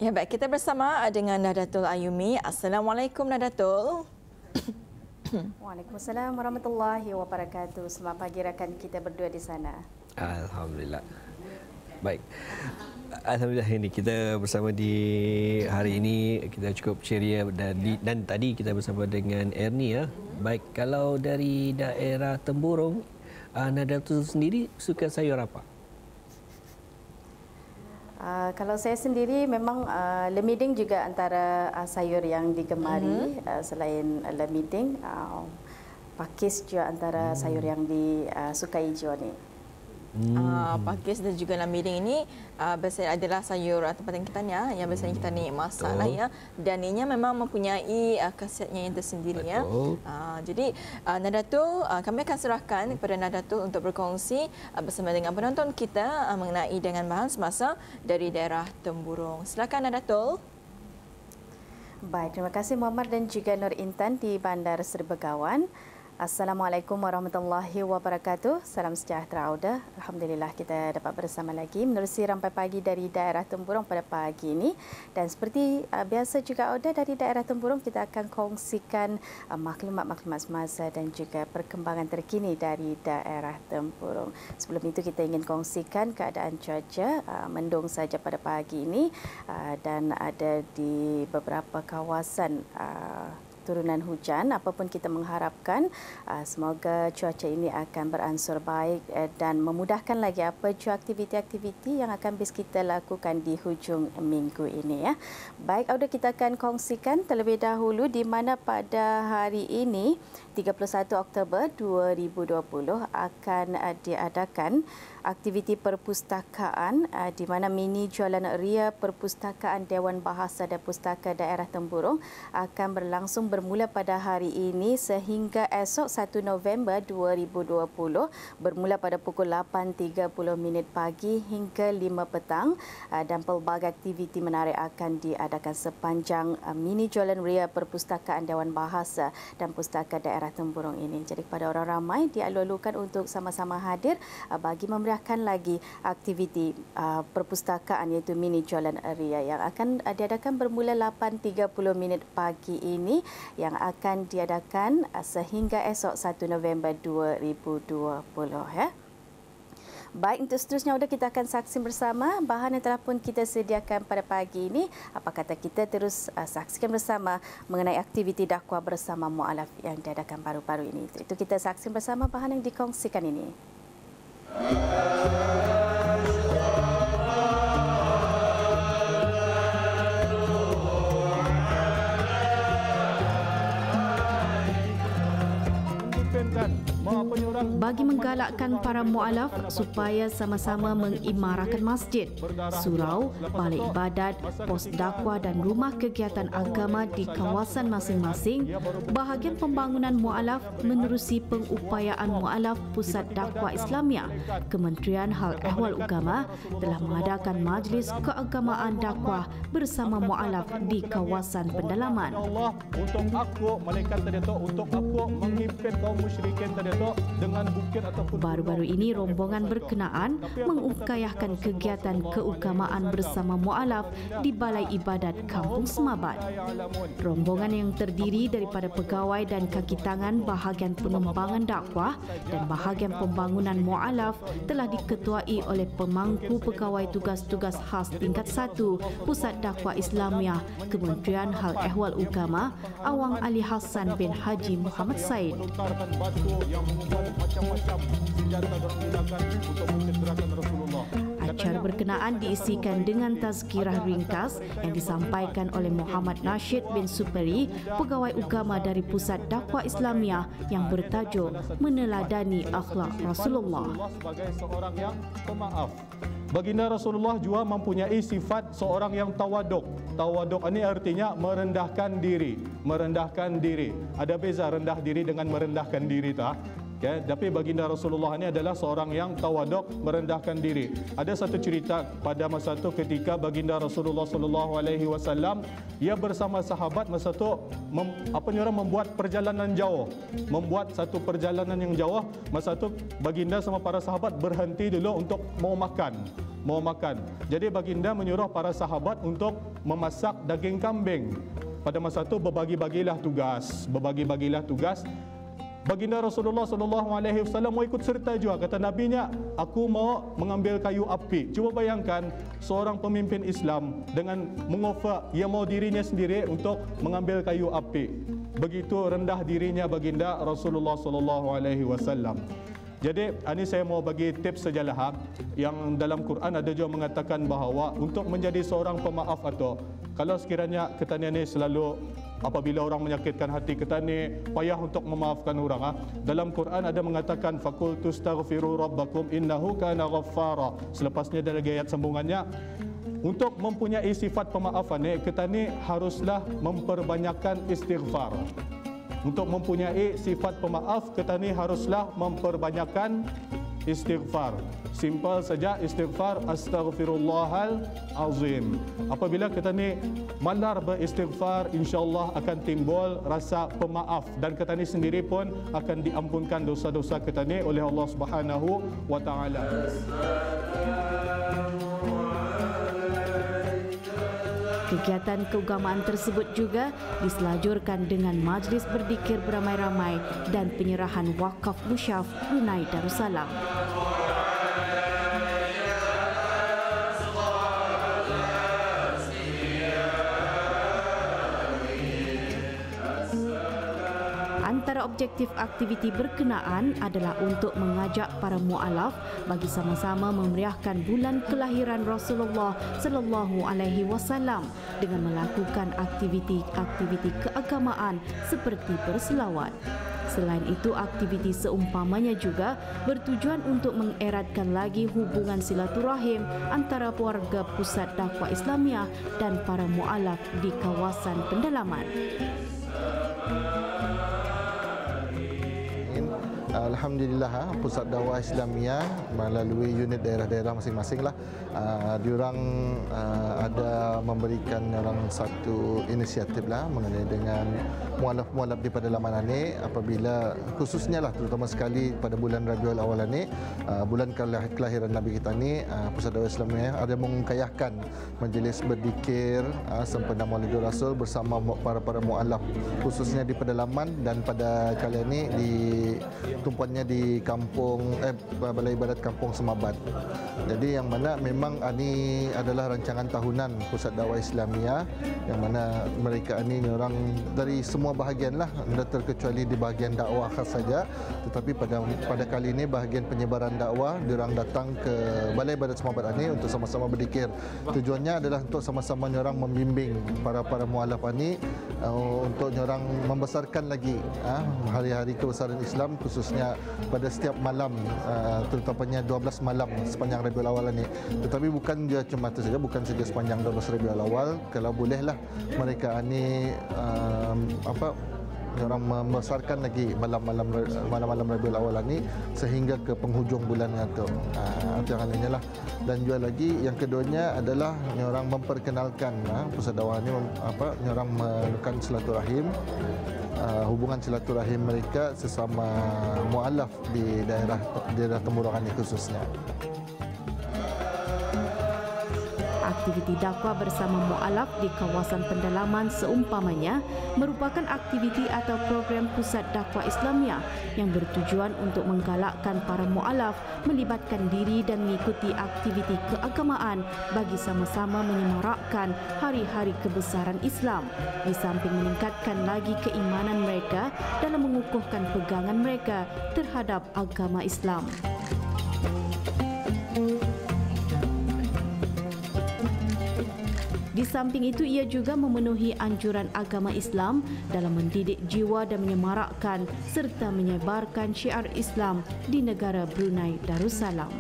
Ya baik, kita bersama dengan Nadatul Ayumi. Assalamualaikum Nadatul. Waalaikumsalam warahmatullahi wabarakatuh. Selamat pagi rakan kita berdua di sana. Alhamdulillah. Baik. Alhamdulillah ini kita bersama di hari ini kita cukup ceria dan tadi kita bersama dengan Ernie ya. Baik, kalau dari daerah Temburong, Nadatul sendiri suka sayur apa? Kalau saya sendiri memang lemiding juga antara sayur yang digemari. Selain lemiding, pakis juga antara sayur yang disukai juga ni. Pakis dan juga lemiding ini biasanya adalah sayur tempatan kita ni yang biasanya kita ni masak lah ya. Dan ianya memang mempunyai khasiatnya yang tersendiri ya. Jadi Nadatul, kami akan serahkan kepada Nadatul untuk berkongsi bersama dengan penonton kita mengenai dengan bahan semasa dari daerah Temburong. Silakan Nadatul. Baik, terima kasih Muhammad dan juga Nur Intan di Bandar Serbegawan. Assalamualaikum warahmatullahi wabarakatuh. Salam sejahtera Auda. Alhamdulillah kita dapat bersama lagi menerusi rampai pagi dari daerah Temburong pada pagi ini. Dan seperti biasa juga Auda, dari daerah Temburong kita akan kongsikan maklumat-maklumat semasa dan juga perkembangan terkini dari daerah Temburong. Sebelum itu kita ingin kongsikan keadaan cuaca mendung saja pada pagi ini dan ada di beberapa kawasan turunan hujan. Apapun kita mengharapkan semoga cuaca ini akan beransur baik dan memudahkan lagi apa jua aktiviti-aktiviti yang akan bisa kita lakukan di hujung minggu ini ya. Baik Auda, kita akan kongsikan terlebih dahulu di mana pada hari ini 31 Oktober 2020 akan diadakan aktiviti perpustakaan di mana mini jualan ria perpustakaan Dewan Bahasa dan Pustaka Daerah Temburong akan berlangsung bermula pada hari ini sehingga esok 1 November 2020 bermula pada pukul 8.30 pagi hingga 5 petang dan pelbagai aktiviti menarik akan diadakan sepanjang mini jualan ria perpustakaan Dewan Bahasa dan Pustaka Daerah Temburong ini. Jadi kepada orang ramai dialu-alukan untuk sama-sama hadir bagi memberikan lagi aktiviti perpustakaan iaitu mini jualan ria yang akan diadakan bermula 8.30 pagi ini yang akan diadakan sehingga esok 1 November 2020 ya. Baik, untuk seterusnya sudah kita akan saksi bersama bahan yang telah pun kita sediakan pada pagi ini. Apa kata kita terus saksikan bersama mengenai aktiviti dakwah bersama mu'alaf yang diadakan baru-baru ini. Itu kita saksikan bersama bahan yang dikongsikan ini. Bagi menggalakkan para mu'alaf supaya sama-sama mengimarakan masjid, surau, balai ibadat, pos dakwah dan rumah kegiatan agama di kawasan masing-masing, bahagian pembangunan mu'alaf menerusi pengupayaan mu'alaf Pusat Dakwah Islamiah, Kementerian Hal Ehwal Ugama telah mengadakan majlis keagamaan dakwah bersama mu'alaf di kawasan pendalaman. Untuk aku malaikat tadi tu, untuk aku menghimpit kaum musyrikin tadi tu dengan bukit ataupun baru-baru ini rombongan berkenaan mengukayahkan kegiatan keugamaan bersama mu'alaf di Balai Ibadat Kampung Semabat. Rombongan yang terdiri daripada pegawai dan kaki tangan bahagian pengembangan dakwah dan bahagian pembangunan mu'alaf telah diketuai oleh pemangku pegawai tugas-tugas khas tingkat 1 Pusat Dakwah Islamiah Kementerian Hal Ehwal Ugama Awang Ali Hassan bin Haji Muhammad Said. Acara berkenaan diisikan dengan tazkirah ringkas yang disampaikan oleh Muhammad Nasheed bin Superi, pegawai ugama dari Pusat Dakwah Islamiah yang bertajuk Meneladani Akhlak Rasulullah. Sebagai seorang yang pemaaf. Baginda Rasulullah juga mempunyai sifat seorang yang tawaduk. Tawaduk ini artinya merendahkan diri. Merendahkan diri. Ada beza rendah diri dengan merendahkan diri tak? Ya, tapi baginda Rasulullah ini adalah seorang yang tawaduk, merendahkan diri. Ada satu cerita pada masa itu ketika baginda Rasulullah SAW ia bersama sahabat masa itu membuat perjalanan jauh, membuat satu perjalanan yang jauh. Masa itu baginda sama para sahabat berhenti dulu untuk mau makan. Jadi baginda menyuruh para sahabat untuk memasak daging kambing. Pada masa itu berbagi-bagilah tugas. Baginda Rasulullah SAW mau ikut serta juga. Kata nabinya, aku mau mengambil kayu api. Cuba bayangkan seorang pemimpin Islam dengan mengofer, ia mau dirinya sendiri untuk mengambil kayu api. Begitu rendah dirinya baginda Rasulullah SAW. Jadi ini saya mau bagi tips sajalah yang dalam Quran ada juga mengatakan bahawa untuk menjadi seorang pemaaf atau kalau sekiranya kita ni selalu apabila orang menyakitkan hati kita ni payah untuk memaafkan orang. Dalam Quran ada mengatakan faqultu astaghfiru rabbakum innahu kana ghaffara. Selepasnya ada lagi ayat sambungannya. Untuk mempunyai sifat pemaafan ni kita ni haruslah memperbanyakkan istighfar. Untuk mempunyai sifat pemaaf, kita ni haruslah memperbanyakkan istighfar. Simple saja istighfar, astaghfirullahal azim. Apabila kita ni malar beristighfar, insya-Allah akan timbul rasa pemaaf dan kita ni sendiri pun akan diampunkan dosa-dosa kita ni oleh Allah Subhanahu wa taala. Kegiatan keagamaan tersebut juga diselajurkan dengan majlis berzikir beramai-ramai dan penyerahan wakaf musyaf Brunei Darussalam. Antara objektif aktiviti berkenaan adalah untuk mengajak para mualaf bagi sama-sama memeriahkan bulan kelahiran Rasulullah sallallahu alaihi wasallam dengan melakukan aktiviti keagamaan seperti berselawat. Selain itu, aktiviti seumpamanya juga bertujuan untuk mengeratkan lagi hubungan silaturahim antara warga Pusat Dakwah Islamiah dan para mualaf di kawasan pendalaman. Alhamdulillah, Pusat Dakwah Islamiah melalui unit daerah-daerah masing-masing lah, diorang ada memberikan orang satu inisiatif lah mengenai dengan mualaf-mualaf di pedalaman ini apabila khususnya lah terutama sekali pada bulan Rabiul Awal ini, bulan kelahiran Nabi kita ni, Pusat Dakwah Islamiah ada mengkayahkan majlis berzikir sempena Maulidur Rasul bersama para mualaf khususnya di pedalaman, dan pada kali ini tumpuannya di kampung Balai Ibadat Kampung Semabat. Jadi yang mana memang ini adalah rancangan tahunan Pusat Dakwah Islamiah yang mana mereka ini orang dari semua bahagian lah, tidak terkecuali di bahagian dakwah khas saja, tetapi pada kali ini bahagian penyebaran dakwah diorang datang ke Balai Ibadat Semabat ini untuk sama-sama berzikir. Tujuannya adalah untuk sama-sama orang membimbing para mualaf ini untuk orang membesarkan lagi hari-hari kebesaran Islam khususnya pada setiap malam, terutamanya 12 malam sepanjang Rabiul Awal ini. Tetapi bukan dia cuma itu saja, bukan saja sepanjang 12 Rabiul Awal, kalau bolehlah mereka ini orang membesarkan lagi malam-malam Rabiul Awal ini sehingga ke penghujung bulan itu. Itu yang lainnya lah. Dan juga lagi yang keduanya adalah orang memperkenalkan Pusat Dakwah ini orang melakukan silaturahim, hubungan silaturahim mereka sesama mualaf di daerah Temurong ini khususnya. Aktiviti dakwah bersama mualaf di kawasan pendalaman seumpamanya merupakan aktiviti atau program Pusat Dakwah Islamiah yang bertujuan untuk menggalakkan para mualaf melibatkan diri dan mengikuti aktiviti keagamaan bagi sama-sama menyemarakkan hari-hari kebesaran Islam, di samping meningkatkan lagi keimanan mereka dalam mengukuhkan pegangan mereka terhadap agama Islam. Di samping itu, ia juga memenuhi anjuran agama Islam dalam mendidik jiwa dan menyemarakkan serta menyebarkan syiar Islam di negara Brunei Darussalam.